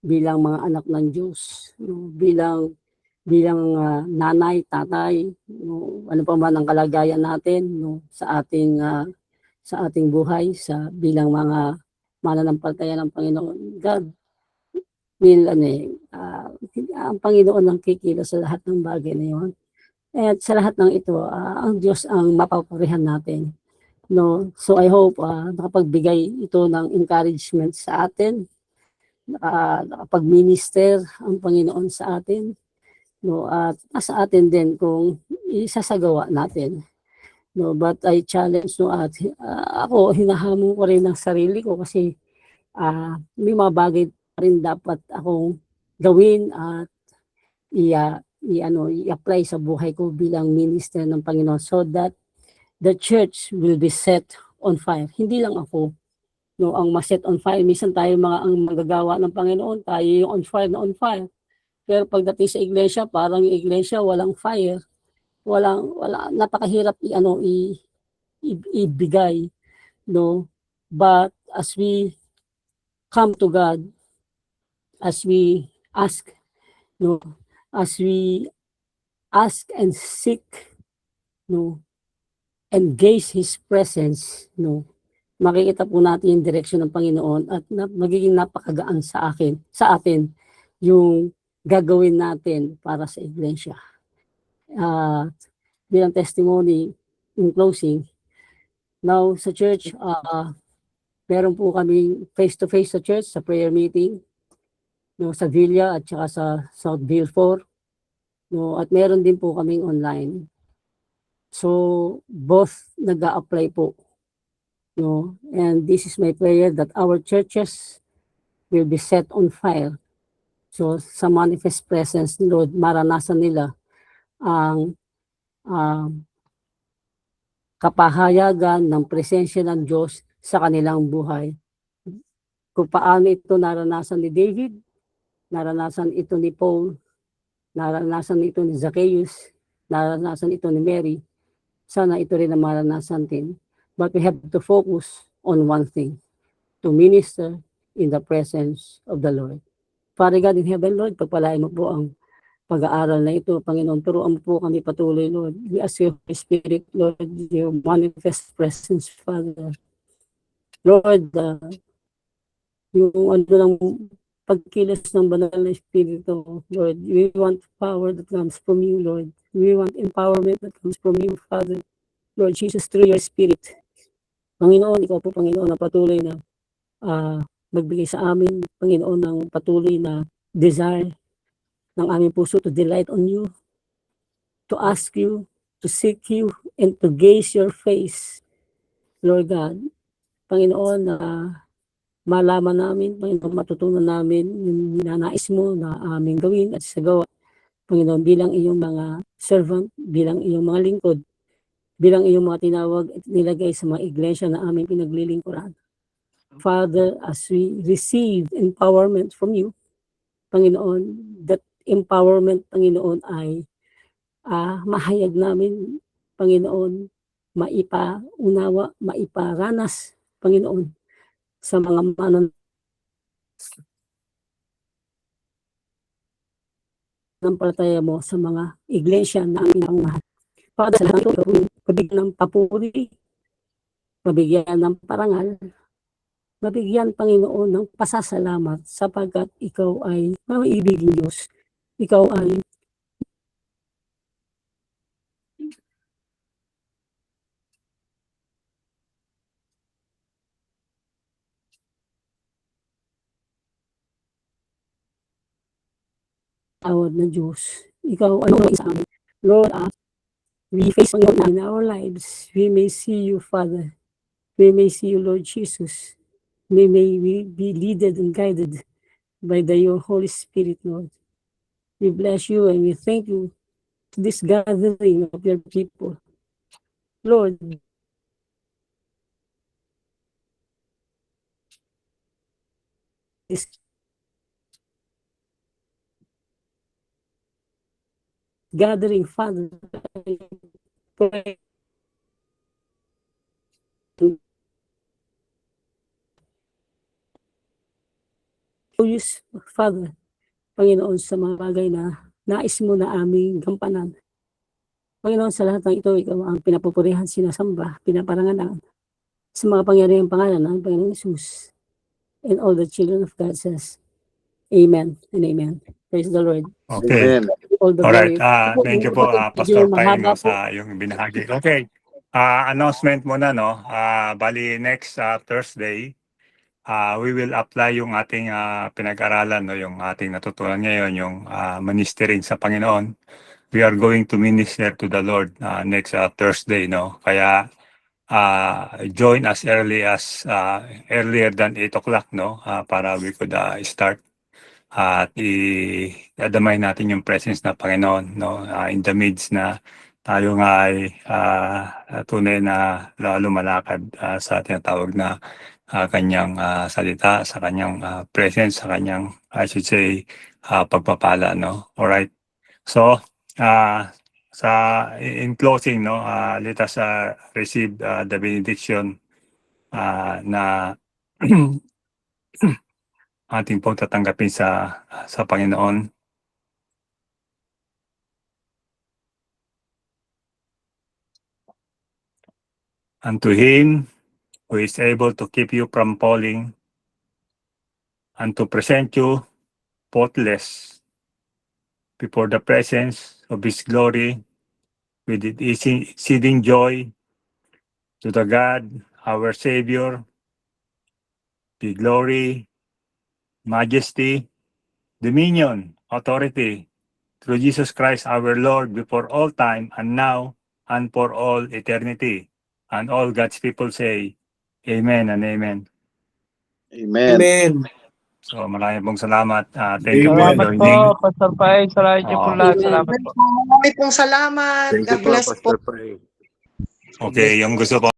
bilang mga anak ng Diyos, no? bilang nanay, tatay, no? Ano pa man ang kalagayan natin, no? Sa ating buhay, bilang mga mananampalataya ng Panginoon. God will ang Panginoon ang kikilos sa lahat ng bagay na yun. At sa lahat ng ito, ang Diyos ang mapaparihan natin. No? So I hope nakapagbigay ito ng encouragement sa atin, nakapag-minister ang Panginoon sa atin, no? At sa atin din kung isasagawa natin. No, but I challenge, no, at ako hinahamon ko rin ang sarili ko kasi may mga bagay pa rin dapat akong gawin at i-apply sa buhay ko bilang minister ng Panginoon so that the church will be set on fire. Hindi lang ako, no, ang ma-set on fire. Minsan tayo ang magagawa ng Panginoon, tayo yung on fire na on fire. Pero pagdating sa iglesia, parang yung iglesia walang fire. Wala, napakahirap ibigay, no? But as we come to God, as we ask, no, as we ask and seek, no, and gaze His presence, no, makikita po natin yung direksyon ng Panginoon at magiging napakagaan sa atin yung gagawin natin para sa iglesia. Bilang testimony in closing, now sa church, meron po kami face-to-face sa church, sa prayer meeting, no, sa Villa at saka sa South Vilfort, no, at meron din po kaming online. So both nag-a-apply po, no, and this is my prayer that our churches will be set on fire. So sa manifest presence ni Lord, maranasan nila ang kapahayagan ng presensya ng Diyos sa kanilang buhay. Kung paano ito naranasan ni David, naranasan ito ni Paul, naranasan ito ni Zacchaeus, naranasan ito ni Mary, sana ito rin ang maranasan din. But we have to focus on one thing, to minister in the presence of the Lord. Father God in heaven, Lord, pagpalain mo po ang pag-aaral na ito, Panginoon. Turuan mo po kami patuloy, Lord. We ask your Spirit, Lord, your manifest presence, Father. Lord, yung lang pagkilos ng banal na Espiritu, Lord. We want power that comes from you, Lord. We want empowerment that comes from you, Father. Lord Jesus, through your Spirit. Panginoon, ikaw po, Panginoon, na patuloy na magbigay sa amin, Panginoon, ng patuloy na desire ng aming puso to delight on you, to ask you, to seek you, and to gaze your face, Lord God. Panginoon, na malaman namin, Panginoon, matutunan namin yung ninanais mo na aming gawin at sagawa, Panginoon, bilang iyong mga servant, bilang iyong mga lingkod, bilang iyong mga tinawag at nilagay sa mga iglesia na aming pinaglilingkuran. Father, as we receive empowerment from you, Panginoon, that empowerment, Panginoon, ay mahayag namin, Panginoon, maipaunawa, maiparanas, Panginoon, sa mga mananampalataya mo sa mga iglesia na aming nangungahan. Father, sa lahat ito, mabigyan ng papuri, mabigyan ng parangal, mabigyan, Panginoon, ng pasasalamat sapagkat ikaw ay maiibigin Diyos. Ikaw ay tawad na Diyos. Ikaw ay isa amin. Lord, we face you in our lives. We may see you, Father. We may see you, Lord Jesus. May we be led and guided by your Holy Spirit, Lord. We bless you and we thank you for this gathering of your people. Lord, this gathering, Father, I pray use, Father, Panginoon, sa mga bagay na nais mo na aming gampanan. Panginoon, sa lahat ng ito, ikaw ang pinapupurihan, sinasamba, pinaparangalan. Sa mga pangyarihang pangalan ng Panginoon Yesus. And all the children of God says, Amen and Amen. Praise the Lord. Okay. Amen. All the Alright, glory. thank you po, Medyo Pastor Pai, mahaba no, po. sa yung binahagi. Okay, announcement muna, no, bali next Thursday, we will apply yung ating pinag-aralan, no, yung ating natutunan ngayon, yung ministering sa Panginoon. We are going to minister to the Lord next Thursday, no, kaya join us earlier than 8 o'clock, no, para we could start at i-adamay natin yung presence ng Panginoon, no, in the midst na tayo nga ay tunay na lumalakad sa tinatawag na kanyang salita, sa kanyang presence, sa kanyang, I should say, pagpapala, no. Alright. So, in closing, no, let us receive the benediction na ating pong tatanggapin sa Panginoon. Unto Him who is able to keep you from falling and to present you faultless before the presence of His glory with exceeding joy, to the God, our Savior, be glory, majesty, dominion, authority, through Jesus Christ our Lord, before all time and now and for all eternity. And all God's people say, Amen and Amen. Amen. Amen. So maraming pong salamat. Thank you for Amen. Salamat joining. po, Pastor Pai. Salamat niyo po lahat. Salamat po. Marami pong salamat. Thank God you po, bless po. Pastor Pai. Okay, yung gusto po